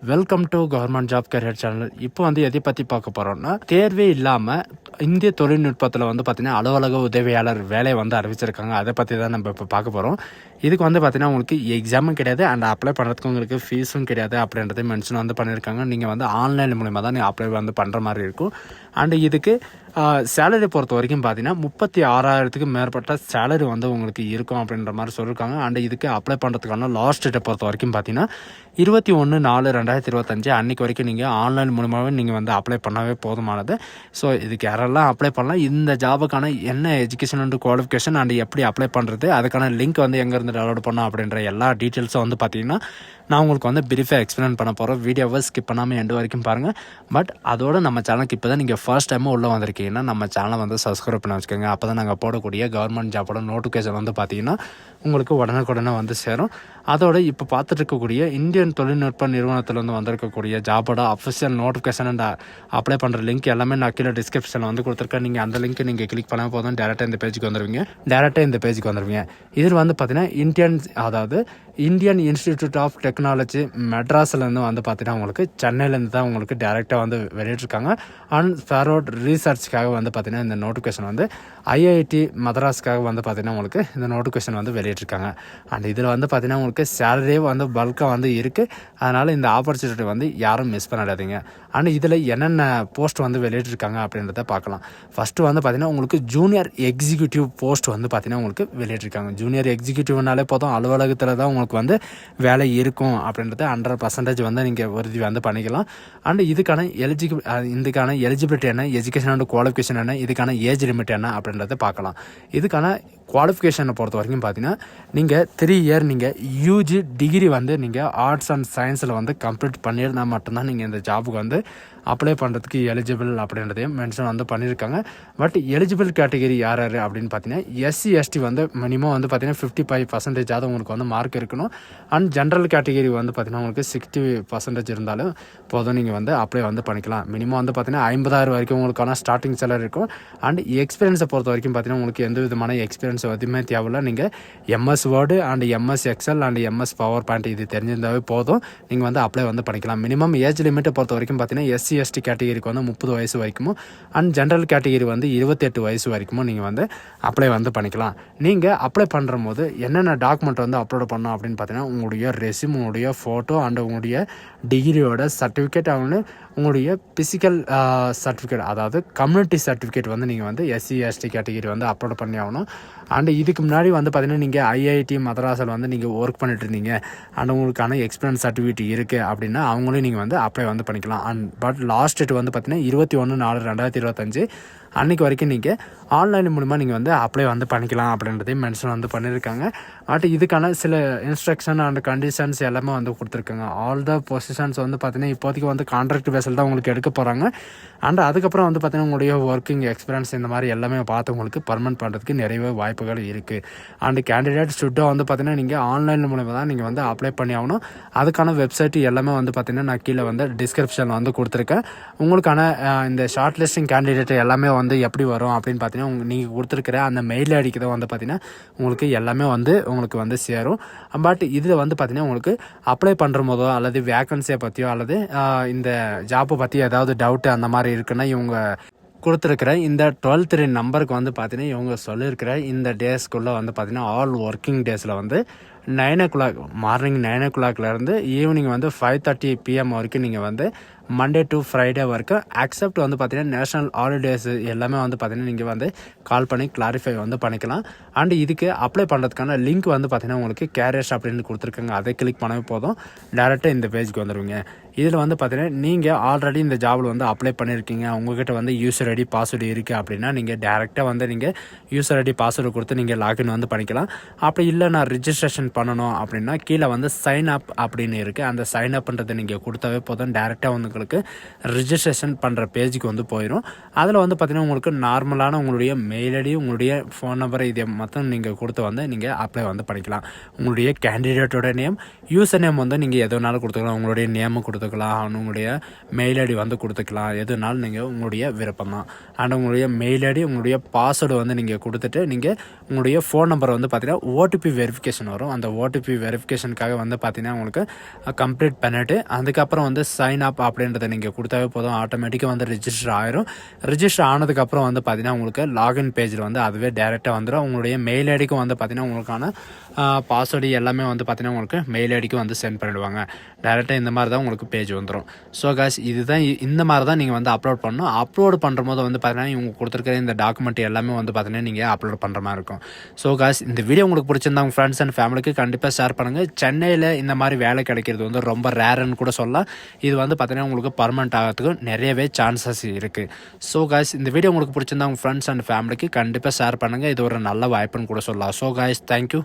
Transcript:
Welcome to government job career channel. இப்போ எதை பற்றி பார்க்க போகிறோம்னா, தேர்வே இல்லாமல் இந்திய தொழில்நுட்பத்தில் பார்த்தீங்கன்னா அலுவலக உதவியாளர் வேலையை அறிவிச்சிருக்காங்க. அதை பற்றி தான் நம்ம இப்போ பார்க்க போகிறோம். இதுக்கு பார்த்தீங்கன்னா உங்களுக்கு எக்ஸாமும் கிடையாது அண்ட் அப்ளை பண்ணுறதுக்கு உங்களுக்கு ஃபீஸும் கிடையாது அப்படின்றத மென்ஷன் பண்ணியிருக்காங்க. நீங்கள் ஆன்லைன் மூலிமா தான் நீங்கள் அப்ளை பண்ணுற மாதிரி இருக்கும். அண்டு இதுக்கு சேலரி பொறுத்த வரைக்கும் பார்த்தீங்கன்னா 36,000க்கு மேற்பட்ட சேலரி உங்களுக்கு இருக்கும் அப்படின்ற மாதிரி சொல்லியிருக்காங்க. அண்ட் இதுக்கு அப்ளை பண்ணுறதுக்கான லாஸ்ட் டேட்டை பொறுத்த வரைக்கும் பார்த்தீங்கன்னா 21/4/2025 அன்றைக்கி வரைக்கும் நீங்கள் ஆன்லைன் மூலமாகவே நீங்கள் அப்ளை பண்ணவே போதுமானது. ஸோ இதுக்கு யாரெல்லாம் அப்ளை பண்ணலாம், இந்த ஜாபுக்கான என்ன எஜுகேஷன் அண்ட் குவாலிஃபிகேஷன் அண்ட் எப்படி அப்ளை பண்ணுறது, அதுக்கான லிங்க் எங்கேருந்து டவுன்லோட் பண்ணோம் அப்படின்ற எல்லா டீட்டெயில்ஸும் பார்த்தீங்கன்னா நான் உங்களுக்கு பிரீஃபாக எக்ஸ்பிளைன் பண்ண போகிறோம். வீடியோவை ஸ்கிப் பண்ணாமல் எண்டு வரைக்கும் பாருங்கள். பட் அதோட நம்ம சேனலுக்கு இப்போ தான் நீங்கள் ஃபர்ஸ்ட் டைமும் உள்ளே வந்திருக்கீங்கன்னா நம்ம சேனலை சப்ஸ்கிரைப் பண்ண வச்சுக்கோங்க. அப்போ தான் நாங்கள் போடக்கூடிய கவர்மெண்ட் ஜாப்போட நோட்டிஃபிகேஷன் பார்த்தீங்கன்னா உங்களுக்கு உடனுக்குடனே சேரும். அதோட இப்போ பார்த்துட்டு இருக்கக்கூடிய இந்தியன் தொழில்நுட்ப நிறுவனத்தில் வந்திருக்கக்கூடிய ஜாபோட அஃபிஷியல் நோட்டிஃபிகேஷன் அண்ட் அப்ளை பண்ணுற லிங்க் எல்லாமே நான் கீழே டிஸ்கிரிப்ஷனில் கொடுத்துருக்கேன். நீங்கள் அந்த லிங்க் நீங்கள் கிளிக் பண்ணால் போதும் டேரெக்டாக இந்த பேஜுக்கு வந்துடுவீங்க. இதில் பார்த்தீங்கன்னா இந்தியன் இன்ஸ்டிடியூட் ஆஃப் டெக்னாலஜி மெட்ராஸ்லேருந்து பார்த்தீங்கன்னா உங்களுக்கு சென்னையிலேருந்து தான் உங்களுக்கு டேரெக்டாக வெளியிட்டிருக்காங்க. அண்ட் ஃபேர்வர்ட் ரீசர்ச்சுக்காக பார்த்தீங்கன்னா இந்த நோட்டிஃபிகேஷன் ஐஐடி மദ്രാஸ்க்காக பார்த்தீங்கன்னா உங்களுக்கு இந்த நோட்டிஃபிகேஷன் வெளியிட்டிருக்காங்க. அண்ட் இதில் பார்த்தீங்கன்னா உங்களுக்கு சேலரியே பல்காக இருக்குது. அதனால் இந்த ஆப்பர்ச்சுனிட்டி யாரும் மிஸ் பண்ணிடாதீங்க. அண்ட் இதில் என்னென்ன போஸ்ட் வெளியிட்டிருக்காங்க அப்படின்றத பார்க்கலாம். ஃபஸ்ட்டு பார்த்தீங்கன்னா உங்களுக்கு ஜூனியர் எக்ஸிக்யூட்டிவ் போஸ்ட் பார்த்தீங்கன்னா உங்களுக்கு வெளியிட்டிருக்காங்க. ஜூனியர் எக்ஸிக்யூட்டிவ்னாலே போதும் அலுவலகத்தில் தான் உங்களுக்கு வேலை இருக்கும் அப்படின்றத 100% நீங்கள் உறுதி பண்ணிக்கலாம். அண்ட் இதுக்கான எலிஜிபிலிட்டி என்ன, எஜுகேஷன் அண்ட் குவாலிஃபிகேஷன் என்ன, இதுக்கான ஏஜ் லிமிட் என்ன அப்படின்றத பார்க்கலாம். இதுக்கான குவாலிஃபிகேஷனை பொறுத்த வரைக்கும் பார்த்தீங்கன்னா நீங்கள் 3 இயர் நீங்கள் யூஜி டிகிரி நீங்கள் ஆர்ட்ஸ் அண்ட் சயின்ஸில் கம்ப்ளீட் பண்ணியிருந்தால் மட்டும்தான் நீங்கள் இந்த ஜாபுக்கு அப்ளை பண்ணுறதுக்கு எலிஜிபிள் அப்படின்றதையும் மென்ஷன் பண்ணியிருக்காங்க. பட் எலிஜிபிள் கேட்டகரி யார் அப்படின்னு பார்த்தீங்கன்னா எஸ்சி எஸ்டி மினிமம் பார்த்தீங்கன்னா 55% உங்களுக்கு மார்க் இருக்கணும். அண்ட் ஜென்ரல் கேட்டகரி பார்த்தீங்கன்னா உங்களுக்கு 60% இருந்தாலும் போதும் நீங்கள் அப்ளை பண்ணிக்கலாம். மினிமம் பார்த்தீங்கன்னா 50,000 வரைக்கும் உங்களுக்கான ஸ்டார்டிங் சேலரி இருக்கும். அண்ட் எக்ஸ்பீரியன்ஸை பொறுத்த வரைக்கும் பார்த்தீங்கன்னா உங்களுக்கு எந்த விதமான எக்ஸ்பீரியன்ஸ் எதுவுமே தேவையில்லை. நீங்கள் MS word and MS XL and MS power point இது தெரிஞ்சிருந்தாவே போதும், நீங்கள் அப்ளை பண்ணிக்கலாம். மினிமம் ஏஜ் லிமிட்டை பொறுத்த வரைக்கும் பார்த்தீங்கன்னா எஸ்சி எஸ்டி கேட்டகரிக்கு 30 வயசு வரைக்கும் அண்ட் ஜென்ரல் கேட்டகரி 28 வயசு வரைக்கும் நீங்கள் அப்ளை பண்ணிக்கலாம். நீங்கள் அப்ளை பண்ணுற போது என்னென்ன டாக்குமெண்ட் அப்லோட் பண்ணணும் அப்படின்னு பார்த்தீங்கன்னா உங்களுடைய ரெஸ்யூம், உங்களுடைய ஃபோட்டோ அண்ட் உங்களுடைய டிகிரியோட சர்டிஃபிகேட், உங்களுடைய பிசிக்கல் சர்டிஃபிகேட் அதாவது கம்யூனிட்டி சர்டிஃபிகேட் நீங்கள் எஸ்சி எஸ்டி கேட்டகரி அப்லோட் பண்ணி ஆகணும். அண்ட் இதுக்கு முன்னாடி பார்த்தீங்கன்னா நீங்கள் ஐஐடி மദ്രാஸில் நீங்கள் ஒர்க் பண்ணிட்டு இருந்தீங்க அண்ட் உங்களுக்கான எக்ஸ்பீரியன்ஸ் சர்டிஃபிகேட் இருக்குது அப்படின்னா அவங்களையும் நீங்கள் அப்ளை பண்ணிக்கலாம். அண்ட் பட் லாஸ்ட் டேட் பார்த்தீங்கன்னா 21/4/2025 அன்றைக்கி வரைக்கும் நீங்கள் ஆன்லைன் மூலிமா நீங்கள் அப்ளை பண்ணிக்கலாம் அப்படின்றதையும் மென்ஷன் பண்ணியிருக்காங்க. பட் இதுக்கான சில இன்ஸ்ட்ரக்ஷன் அண்ட் கண்டிஷன்ஸ் எல்லாமே கொடுத்துருக்காங்க. ஆல் த பொசிஷன்ஸ் பார்த்தீங்கன்னா இப்போதைக்கு கான்ட்ராக்ட் பேஸில் தான் உங்களுக்கு எடுக்க போகிறாங்க. அண்ட் அதுக்கப்புறம் பார்த்தீங்கன்னா உங்களுடைய ஒர்க்கிங் எக்ஸ்பீரியன்ஸ் இந்த மாதிரி எல்லாமே பார்த்து உங்களுக்கு பர்மனெண்ட் பண்ணுறதுக்கு நிறையவே வாய்ப்புகள் இருக்குது. அண்ட் கேண்டிடேட் ஷுட்டாக பார்த்தீங்கன்னா நீங்கள் ஆன்லைன் மூலிமா தான் நீங்கள் அப்ளை பண்ணி ஆகணும். அதுக்கான வெப்சைட் எல்லாமே பார்த்தீங்கன்னா நான் கீழே டிஸ்கிரிப்ஷனில் கொடுத்துருக்கேன். உங்களுக்கான இந்த ஷார்ட் லிஸ்டிங் கேண்டிடேட் எல்லாமே எப்படி வரும் அப்படின்னு பார்த்தீங்கன்னா நீங்கள் கொடுத்துருக்கிற அந்த மெயில் ஐடிக்கு தான் பார்த்தீங்கன்னா உங்களுக்கு எல்லாமே உங்களுக்கு சேரும். பட் இதில் பார்த்தீங்கன்னா உங்களுக்கு அப்ளை பண்ணுற போதோ அல்லது வேக்கன்சியை பற்றியோ அல்லது இந்த ஜாப்பை பற்றி ஏதாவது டவுட்டு அந்த மாதிரி இருக்குன்னா இவங்க கொடுத்துருக்கிற இந்த 12 நம்பருக்கு பார்த்தீங்கன்னா இவங்க சொல்லியிருக்கிற இந்த டேஸ்க்குள்ளே பார்த்தீங்கன்னா ஆல் ஒர்க்கிங் டேஸில் 9 o'clock மார்னிங் 9 o'clockலேருந்து ஈவினிங் 5:30 PM வரைக்கும் நீங்கள் மண்டே டு ஃப்ரைடே வரைக்கும் அக்செப்ட் பார்த்தீங்கன்னா நேஷனல் ஹாலிடேஸ் எல்லாமே பார்த்தீங்கன்னா நீங்கள் கால் பண்ணி கிளாரிஃபை பண்ணிக்கலாம். அண்ட் இதுக்கு அப்ளை பண்ணுறதுக்கான லிங்க் பார்த்தீங்கன்னா உங்களுக்கு கேரியர்ஸ் அப்படின்னு கொடுத்துருக்காங்க. அதை கிளிக் பண்ணவே போதும் டேரெக்டாக இந்த பேஜுக்கு வந்துடுவீங்க. இதில் பார்த்தீங்கன்னா நீங்கள் ஆல்ரெடி இந்த ஜாபில் அப்ளை பண்ணியிருக்கீங்க, உங்கள்கிட்ட யூசர் ஐடி பாஸ்வேர்டு இருக்குது அப்படின்னா நீங்கள் டேரெக்டாக நீங்கள் யூசர் ஐடி பாஸ்வேர்டு கொடுத்து நீங்கள் லாகின் பண்ணிக்கலாம். அப்படி இல்லை நான் ரிஜிஸ்ட்ரேஷன் பண்ணணும் அப்படின்னா கீழே சைன் அப் அப்படின்னு இருக்குது. அந்த சைன் அப்ன்றதை நீங்கள் கொடுத்தாவே போதும் டேரெக்டாக உங்களுக்கு ரிஜிஸ்ட்ரேஷன் பண்ணுற பேஜுக்கு வந்து போயிடும். அதில் வந்து பார்த்திங்கன்னா உங்களுக்கு நார்மலான உங்களுடைய மெயில் ஐடி, உங்களுடைய ஃபோன் நம்பர் இதை மொத்தம் நீங்கள் கொடுத்து வந்து நீங்கள் அப்ளை வந்து பண்ணிக்கலாம். உங்களுடைய கேண்டிடேட்டோட நேம், யூசர் நேம் வந்து நீங்கள் எது வேணாலும் கொடுத்துக்கலாம். உங்களுடைய நேமு கொடுத்துக்கலாம், உங்களுடைய மெயில் ஐடி வந்து கொடுத்துக்கலாம். எதுனாலும் நீங்கள் உங்களுடைய விருப்பம் தான். அண்ட் உங்களுடைய மெயில் ஐடி, உங்களுடைய பாஸ்வேர்டு வந்து நீங்கள் கொடுத்துட்டு நீங்கள் உங்களுடைய ஃபோன் நம்பர் வந்து பார்த்தீங்கன்னா ஓடிபி வெரிஃபிகேஷன் வரும். அந்த ஓடிபி வெரிஃபிகேஷனுக்காக வந்து பார்த்தீங்கன்னா உங்களுக்கு கம்ப்ளீட் பண்ணிவிட்டு அதுக்கப்புறம் வந்து சைன் அப் அப்படின்றத நீங்கள் கொடுத்தாவே போதும். ஆட்டோமேட்டிக்காக வந்து ரிஜிஸ்டர் ஆயிரும். ரிஜிஸ்டர் ஆனதுக்கப்புறம் வந்து பார்த்தீங்கன்னா உங்களுக்கு லாகின் பேஜில் வந்து அதுவே டேரெக்டாக வந்துடும். உங்களுடைய மெயில் ஐடிக்கும் வந்து பார்த்தீங்கன்னா உங்களுக்கான பாஸ்வேர்டு எல்லாமே வந்து பார்த்தீங்கன்னா உங்களுக்கு மெயில் ஐடிக்கு வந்து சென்ட் பண்ணிடுவாங்க. டேரெக்டாக இந்த மாதிரி தான் உங்களுக்கு பேஜ் வந்துடும். ஸோ காய்ஸ் இதுதான் இந்த மாதிரி தான் நீங்கள் வந்து அப்லோட் பண்ணணும். அப்லோட் பண்ணும்போது வந்து பார்த்தீங்கன்னா இவங்க கொடுத்துருக்கிற இந்த டாக்குமெண்ட் எல்லாமே வந்து பார்த்தீங்கன்னா நீங்கள் அப்லோட் பண்ணுற மாதிரி இருக்கும். ஸோ காய்ஸ் இந்த வீடியோ உங்களுக்கு பிடிச்சிருந்தா உங்கள் ஃப்ரெண்ட்ஸ் அண்ட் ஃபேமிலிக்கு கண்டிப்பாக ஷேர் பண்ணுங்கள். சென்னையில் இந்த மாதிரி வேலை கிடைக்கிறது வந்து ரொம்ப ரேருன்னு கூட சொல்லலாம். இது வந்து பார்த்தீங்கன்னா உங்களுக்கு பர்மனெண்ட் ஆகிறதுக்கு நிறையவே சான்சஸ் இருக்குது. ஸோ காய்ஸ் இந்த வீடியோ உங்களுக்கு பிடிச்சிருந்தா உங்கள் ஃப்ரெண்ட்ஸ் அண்ட் ஃபேமிலிக்கு கண்டிப்பாக ஷேர் பண்ணுங்கள். இது ஒரு நல்ல வாய்ப்புன்னு கூட சொல்லலாம். So guys thank you.